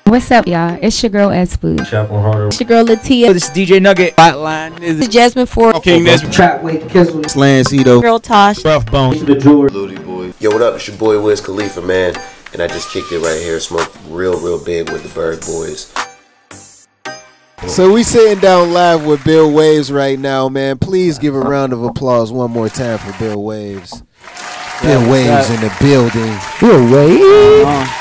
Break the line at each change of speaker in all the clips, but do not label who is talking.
What's up, y'all? It's your girl Spillz.
Chaplain Harder.
It's your girl Latia.
This is DJ Nugget. Hotline.
This is Jasmine Ford.
King Nesbitt.
Trap Wait Kizzle.
Slancito.
Girl Tosh.
Rough Bone.
The Jeweler.
Ludi Boy. Yo, what up? It's your boy Wiz Khalifa, man. And I just kicked it right here. Smoked real big with the Burgh Boys.
So we sitting down live with Bill Waves right now, man. Please give a round of applause one more time for Bill Waves. Bill Waves in the building.
Bill Waves.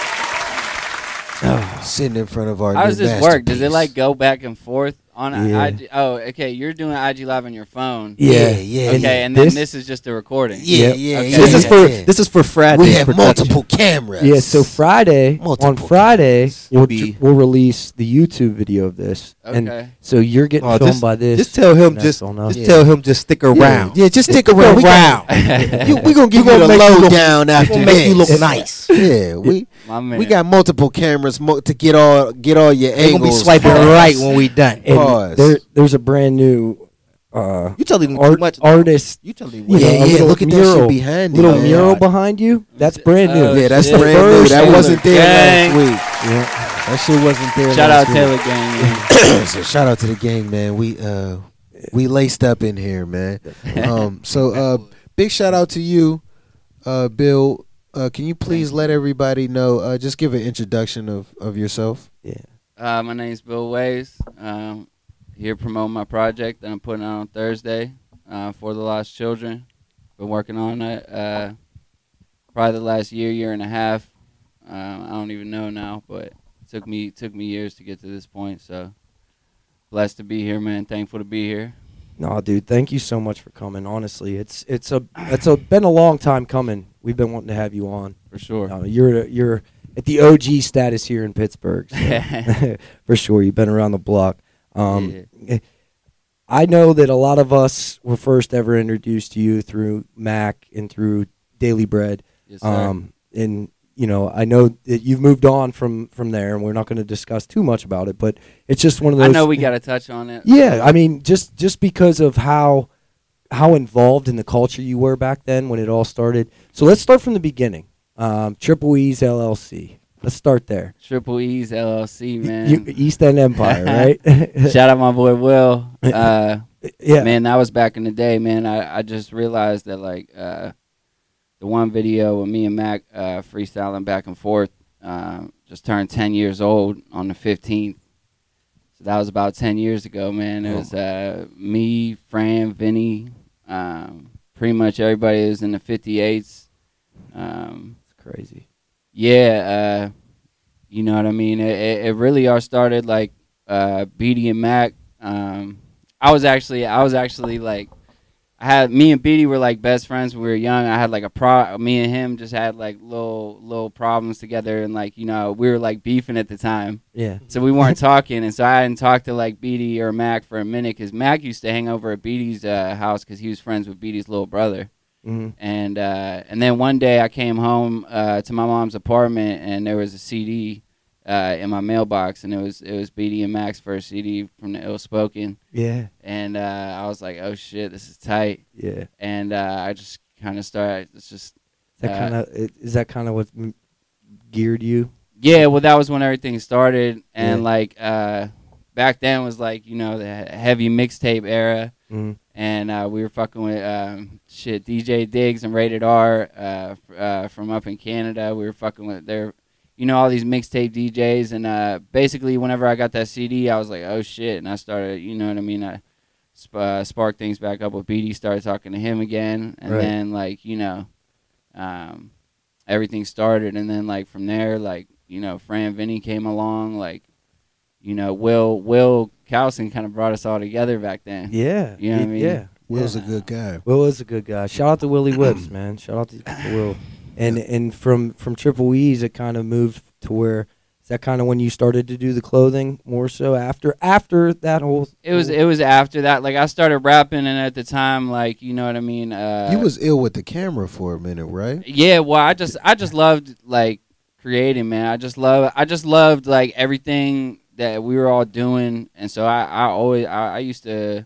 Sitting in front of our
How
new
does this work? Does it
masterpiece.
like go back and forth on
Yeah.
IG? Oh, okay. You're doing IG Live on your phone.
Yeah.
Okay, and then this is just a recording.
Yeah.
Okay.
This is for Friday.
We have multiple cameras.
Yeah, so Friday,
Multiple
on Friday,
cameras.
we'll release the YouTube video of this.
Okay.
And so you're getting filmed by this.
Just tell him.
and
Just
that's on us.
tell him. Just stick around.
Yeah, just stick around. We gonna give you the lowdown after
Gonna
this.
make you look nice.
Yeah,
My man.
we got multiple cameras to get all your
We're
angles.
gonna be swiping right when we done.
And
Pause.
there's a brand new
You telling him too much.
artist.
You telling him.
You know, a
Yeah,
little
look at that
mural,
shit behind you.
little
man.
mural behind you. That's brand new.
Oh,
Yeah, that's
shit.
brand new. That
Taylor
wasn't there
Gang.
last week. Yeah, that shit wasn't there
Shout out
last
Taylor
week.
Gang.
So shout out to the gang, man. We laced up in here, man. Big shout out to you, Bill. Can you please let everybody know? Just give an introduction of yourself.
Yeah.
My name's Bill Ways. Here promoting my project that I'm putting out on Thursday for the lost children. Been working on it probably the last year and a half. I don't even know now, but it took me years to get to this point. So blessed to be here, man. Thankful to be here.
No, dude, thank you so much for coming. Honestly, it's been a long time coming. We've been wanting to have you on.
For sure.
You're at the OG status here in Pittsburgh. So for sure, you've been around the block. I know that a lot of us were first ever introduced to you through Mac and through Daily Bread.
Yes, sir.
And I know that you've moved on from there, and we're not going to discuss too much about it. But it's just one of those.
I know we got to touch on it.
Yeah, I mean, just because of how involved in the culture you were back then when it all started. So let's start from the beginning. Triple E's LLC. Let's start there.
Triple E's LLC, man.
East End Empire, right?
Shout out my boy Will.
Yeah,
Man, that was back in the day, man. I just realized that, like, the one video with me and Mac freestyling back and forth just turned 10 years old on the 15th. So that was about 10 years ago, man. It was me, Fran, Vinny, pretty much everybody was in the 58s.
It's crazy.
Yeah, you know what I mean? It really all started, like, Beatty and Mac. I was actually like, me and Beatty were like best friends when we were young. I had like me and him just had like little problems together, and like, we were like beefing at the time.
Yeah.
So we weren't talking, and so I hadn't talked to like Beatty or Mac for a minute, because Mac used to hang over at Beatty's house because he was friends with Beatty's little brother.
Mm-hmm.
And then one day I came home to my mom's apartment, and there was a CD in my mailbox, and it was Beatty and Mac's first CD from the Ill Spoken.
Yeah.
And I was like, oh shit, this is tight.
Yeah.
And I just kind of started. It's just
Is that kind of what geared you?
Yeah. Well, that was when everything started, and like back then was like the heavy mixtape era.
Mm-hmm.
And we were fucking with DJ Diggs and Rated R from up in Canada. We were fucking with their, all these mixtape DJs. And basically, whenever I got that CD, I was like, oh shit. And I started, I sparked things back up with Beatty, started talking to him again. And then, like, everything started. And then, like, from there, like, Fran Vinny came along. Like, Will Cowson kind of brought us all together back then.
Yeah.
You know what I mean?
Yeah.
Will's a good guy.
Will is a good guy. Shout out to Willie Whips, man. Shout out to Will. And from Triple E's, it kind of moved to where, is that kind of when you started to do the clothing more so after that whole?
It was after that. Like, I started rapping, and at the time, like, you know what I mean.
You was ill with the camera for a minute, right?
Yeah. Well, I just loved like creating, man. I just loved like everything that we were all doing, and so I used to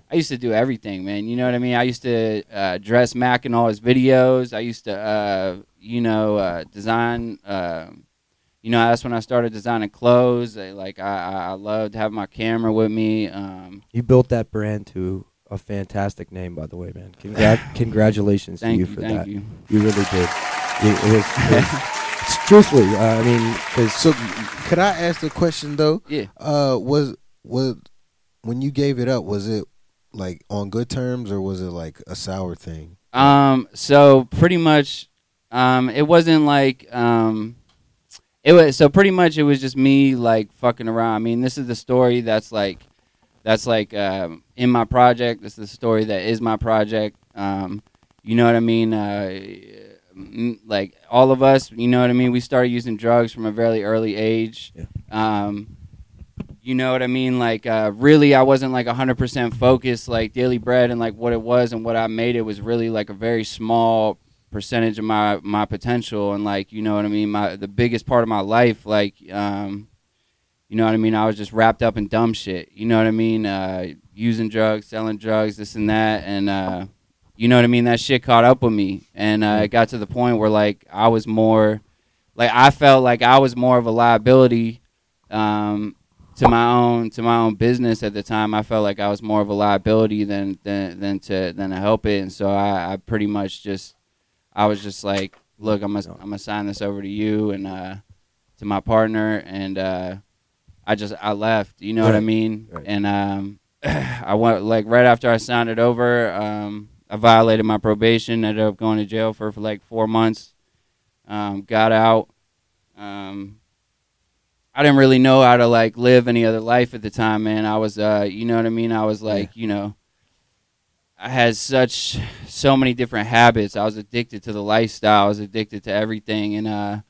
do everything, man. You know what I mean? I used to dress Mac in all his videos. I used to design you know, that's when I started designing clothes. I loved having my camera with me.
You built that brand to a fantastic name, by the way, man. Congratulations to you for that.
Thank you.
You really did. It was truthfully. I mean, 'cause
So, could I ask the question though?
Yeah.
Was when you gave it up, was it like on good terms or was it like a sour thing?
So pretty much, it wasn't like, it was, so pretty much it was just me like fucking around. I mean, this is the story that's like, in my project. This is the story that is my project. You know what I mean? Like all of us, you know what I mean? We started using drugs from a very early age.
Yeah.
You know what I mean? Like, really, I wasn't like 100% focused, like Daily Bread and like what it was and what I made. It was really like a very small percentage of my potential. And like, you know what I mean? The biggest part of my life, like, you know what I mean? I was just wrapped up in dumb shit. You know what I mean? Using drugs, selling drugs, this and that. And, you know what I mean? That shit caught up with me. And it got to the point where like I was more, like I felt like I was more of a liability, to my own business at the time. I felt like I was more of a liability than to help it, and so I pretty much I was just like, look, I'm gonna sign this over to you and to my partner, and I left. You know what I mean?
Right.
And I went like right after I signed it over. I violated my probation. Ended up going to jail for like 4 months. Got out. I didn't really know how to like live any other life at the time, man. I was, you know what I mean? I was like, you know, I had so many different habits. I was addicted to the lifestyle. I was addicted to everything, and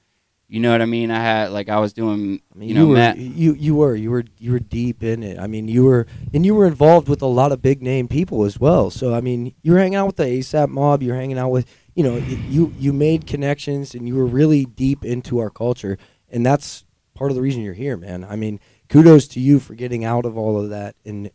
you know what I mean? I was doing,
you were deep in it. I mean, you were involved with a lot of big name people as well. So I mean, you were hanging out with the ASAP mob. You were hanging out with, you know, you made connections, and you were really deep into our culture, and that's part of the reason you're here, man. I mean, kudos to you for getting out of all of that and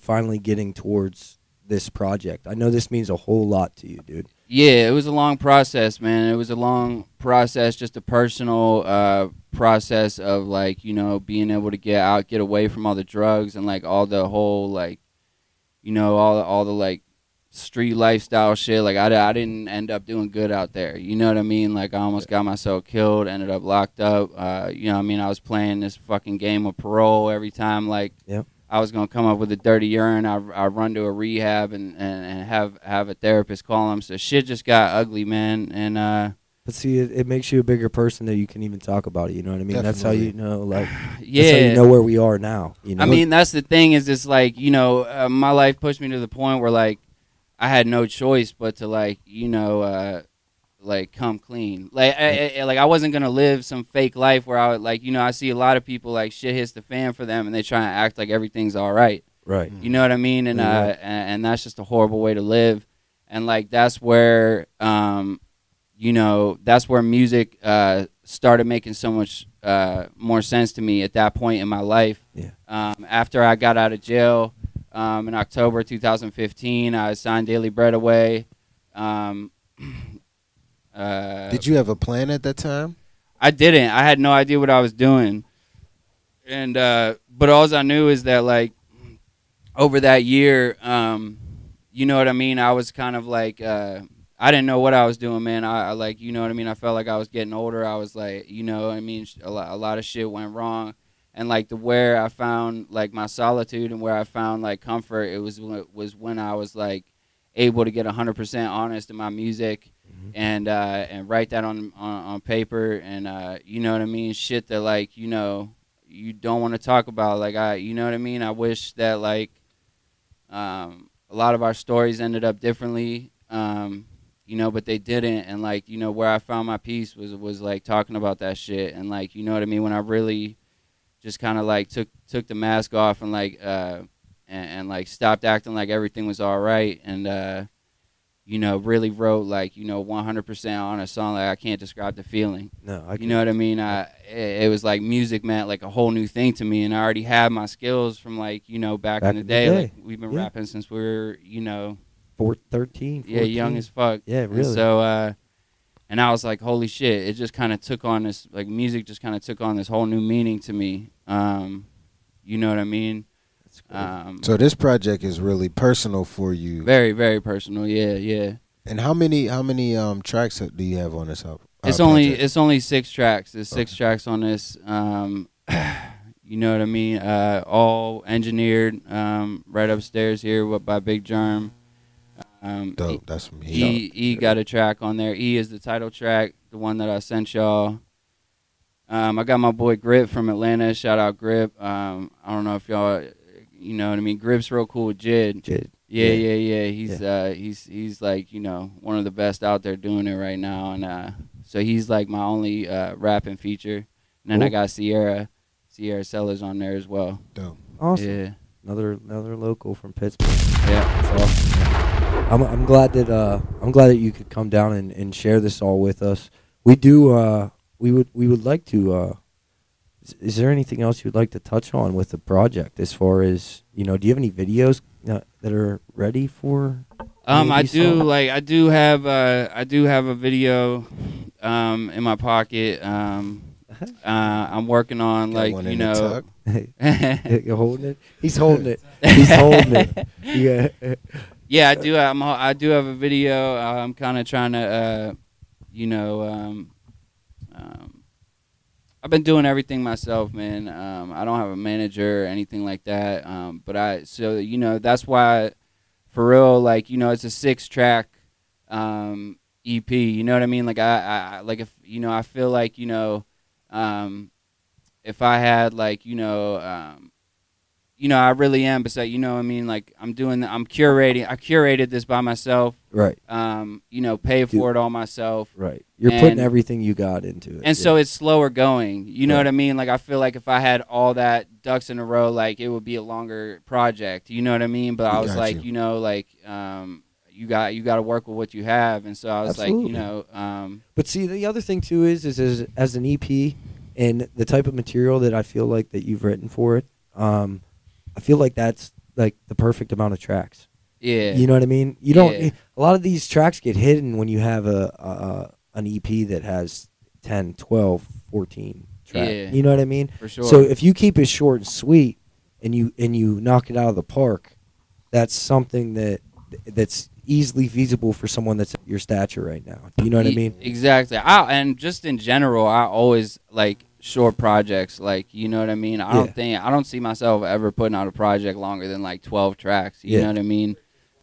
finally getting towards this project. I know this means a whole lot to you, dude.
Yeah, it was a long process, man. It was a long process, just a personal process of like, you know, being able to get away from all the drugs and like all the whole like, you know, all the like street lifestyle shit. Like I didn't end up doing good out there. You know what I mean? Like I almost got myself killed, ended up locked up. You know what I mean? I was playing this fucking game of parole every time like I was gonna come up with a dirty urine. I run to a rehab and have a therapist call him. So shit just got ugly, man. And
but see, it makes you a bigger person that you can even talk about it. You know what I mean?
Definitely.
That's how you know, like,
yeah,
that's how you know where we are now. You know?
I mean, that's the thing is, it's like, you know, my life pushed me to the point where like I had no choice but to like, you know, like come clean. Like I wasn't gonna live some fake life where I would like, you know, I see a lot of people like shit hits the fan for them and they try and act like everything's all right.
Right.
You know what I mean? And and that's just a horrible way to live. And like that's where you know, that's where music started making so much more sense to me at that point in my life.
Yeah.
After I got out of jail in October 2015, I signed Daily Bread away.
Did you have a plan at that time?
I didn't. I had no idea what I was doing. And but all I knew is that like over that year, you know what I mean? I was kind of like I didn't know what I was doing, man. I like, you know what I mean? I felt like I was getting older. I was like, you know what I mean? A lot of shit went wrong. And like where I found like my solitude and where I found like comfort, it was when I was like able to get 100% honest in my music. And write that on paper, and you know what I mean, shit that like, you know, you don't want to talk about. Like you know what I mean. I wish that like a lot of our stories ended up differently, you know, but they didn't. And like, you know, where I found my peace was like talking about that shit, and like, you know what I mean, when I really just kind of like took the mask off and like and like stopped acting like everything was all right, and you know, really wrote like, you know, 100% on a song. Like I can't describe the feeling.
No,
you know what I mean? It was like music meant like a whole new thing to me, and I already had my skills from like, you know, back in the day. Like we've been rapping since we were, you know,
13, 14.
Yeah, young as fuck.
Yeah, really.
And so And I was like, holy shit! It just kind of took on this, like, music just kind of took on this whole new meaning to me. You know what I mean?
So this project is really personal for you.
Very, very personal. Yeah, yeah.
And how many tracks do you have on this album?
It's only 6 tracks. There's 6 tracks on this. You know what I mean? All engineered right upstairs here by Big Germ.
Dope. That's from
here. E got a track on there. E is the title track, the one that I sent y'all. I got my boy Grip from Atlanta. Shout out Grip. I don't know if y'all, you know what I mean. Grip's real cool with Jid. Yeah. He's like, you know, one of the best out there doing it right now, and so he's like my only rapping feature. And then I got Sierra Sellers on there as well.
Dope.
Awesome.
Yeah.
Another local from Pittsburgh.
Yeah.
That's awesome. I'm glad that you could come down and share this all with us. We would like to. Is there anything else you'd like to touch on with the project? As far as, you know, do you have any videos that are ready for?
I do have a video in my pocket. I'm working on, like, you know.
You're holding it. He's holding it. He's holding it. Yeah.
Yeah, I do. I do have a video. I'm kind of trying to, you know, I've been doing everything myself, man. I don't have a manager or anything like that. So you know, that's why, for real, like, you know, it's a 6-track EP. You know what I mean? Like, I like, if, you know, I feel like, you know, if I had, like, you know, I really am. Besides, you know what I mean? Like, I curated this by myself.
Right.
You know, paid for it all myself.
Right. You're putting everything you got into it.
And so it's slower going. You know what I mean? Like, I feel like if I had all that ducks in a row, like, it would be a longer project. You know what I mean? But I was like, you know, like, you got to work with what you have. And so I was like, you know.
But see, the other thing too is as an EP and the type of material that I feel like that you've written for it, I feel like that's like the perfect amount of tracks.
Yeah.
You know what I mean? You don't. A lot of these tracks get hidden when you have an EP that has 10, 12, 14 tracks.
Yeah.
You know what I mean?
For sure.
So if you keep it short and sweet and you knock it out of the park, that's something that's easily feasible for someone that's at your stature right now. You know what I mean?
Exactly. And just in general, I always like short projects, like, you know what I mean? I don't see myself ever putting out a project longer than like 12 tracks. You know what I mean?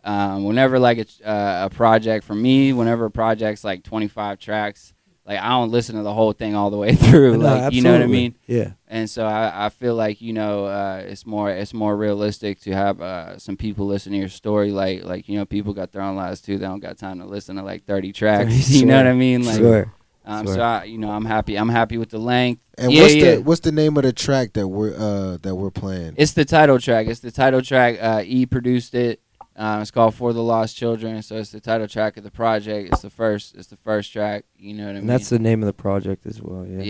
Whenever like a project for me, whenever a project's like 25 tracks, like, I don't listen to the whole thing all the way through.
No,
like,
absolutely.
You know what I mean?
Yeah.
And so I feel like, you know, it's more realistic to have some people listen to your story. Like, you know, people got their own lives too. They don't got time to listen to like 30 tracks. You know what I mean? Like,
sure.
So I'm happy with the length.
And what's the name of the track that we're playing?
It's the title track. E produced it. It's called For the Lost Children. So it's the title track of the project. It's the first track. You know what I mean?
And that's the name of the project as well. Yeah.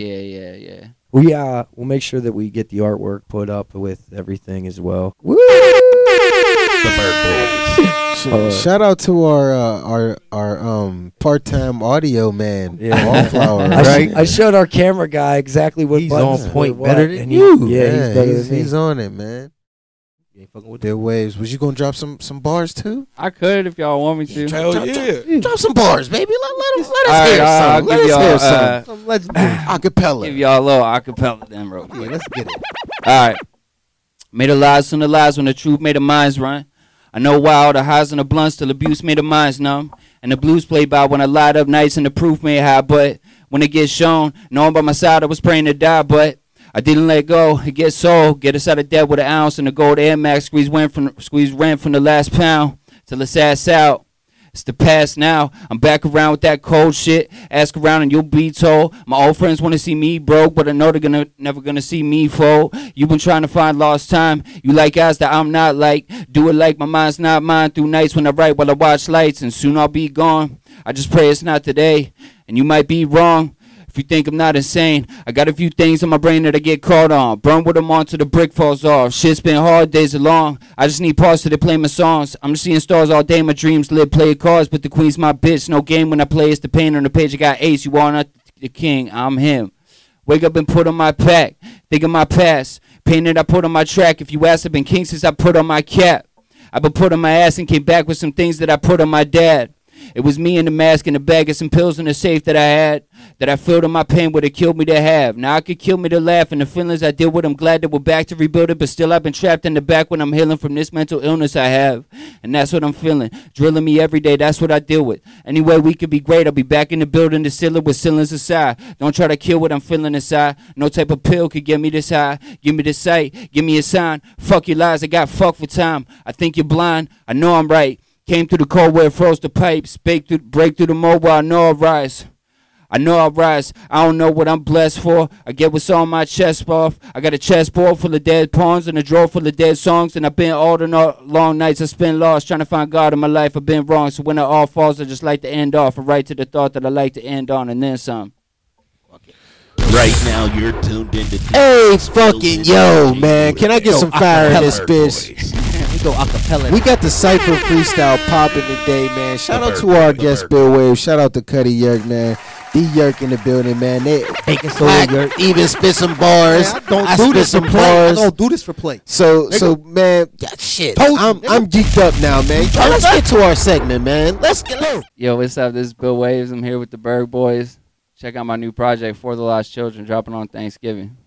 Yeah.
We'll make sure that we get the artwork put up with everything as well. Woo!
The Burgh Boys.
Shout out to our part-time audio man, Wallflower.
Right? I showed our camera guy exactly what
he's
buttons
on point
what,
better than
and
you.
He's better than me.
He's on it, man.
You ain't fucking with
Their waves. Was you gonna drop some bars too?
I could if y'all want me to.
Drop some bars, baby. Let us
All
hear
right,
some. Let us hear some.
Let's do it.
Acapella.
Give y'all a little acapella then, real quick.
Let's get it.
All right. Made the lies when the truth made the minds run. I know why all the highs and the blunts till abuse made the minds numb. And the blues played by when I light up nights and the proof made high. But when it gets shown, knowing by my side I was praying to die. But I didn't let go. It gets sold. Get us out of debt with an ounce and the gold Air Max. Squeeze rent from the last pound till it's ass out. It's the past now. I'm back around with that cold shit. Ask around and you'll be told. My old friends want to see me broke, but I know they're never gonna see me fold. You've been trying to find lost time. You like guys that I'm not like. Do it like my mind's not mine. Through nights when I write while I watch lights, and soon I'll be gone. I just pray it's not today, and you might be wrong. If you think I'm not insane, I got a few things on my brain that I get caught on. Burn with them on till the brick falls off. Shit's been hard, days are long. I just need pause till they play my songs. I'm just seeing stars all day, my dreams live, play cards, but the queen's my bitch. No game when I play, it's the pain on the page. I got ace, you are not the king, I'm him. Wake up and put on my pack, think of my past. Pain that I put on my track. If you ask, I've been king since I put on my cap. I've been put on my ass and came back with some things that I put on my dad. It was me in the mask and the bag of some pills in the safe that I had, that I filled on my pain would have killed me to have. Now I could kill me to laugh, and the feelings I deal with, I'm glad that we're back to rebuild it, but still I've been trapped in the back when I'm healing from this mental illness I have. And that's what I'm feeling, drilling me every day, that's what I deal with. Anyway, we could be great, I'll be back in the building, the ceiling with ceilings aside. Don't try to kill what I'm feeling inside. No type of pill could get me this high. Give me the sight, give me a sign. Fuck your lies, I got fucked for time. I think you're blind, I know I'm right. Came through the cold where it froze the pipes. Break through the mold where I know I'll rise. I know I'll rise. I don't know what I'm blessed for. I get what's on my chest off. I got a chessboard full of dead pawns and a drawer full of dead songs. And I've been all the long nights I spent lost trying to find God in my life. I've been wrong. So when it all falls, I just like to end off and write to the thought that I like to end on and then some.
Right now, you're tuned into.
Hey, fucking yo, man. Can I get some fire in this bitch?
We go acapella.
We got the Cypher freestyle popping today, man. Shout out to our guest, Bill Wave. Shout out to Cuddy Yerk, man. D Yerk in the building, man. They Flack even spit some bars.
Man,
I spit some bars.
I don't do this for play.
So man, shit. I'm geeked up now, man. Let's get to our segment, man. Let's get low.
Yo, what's up? This is Bill Waves. I'm here with the Burgh Boys. Check out my new project, For the Lost Children, dropping on Thanksgiving.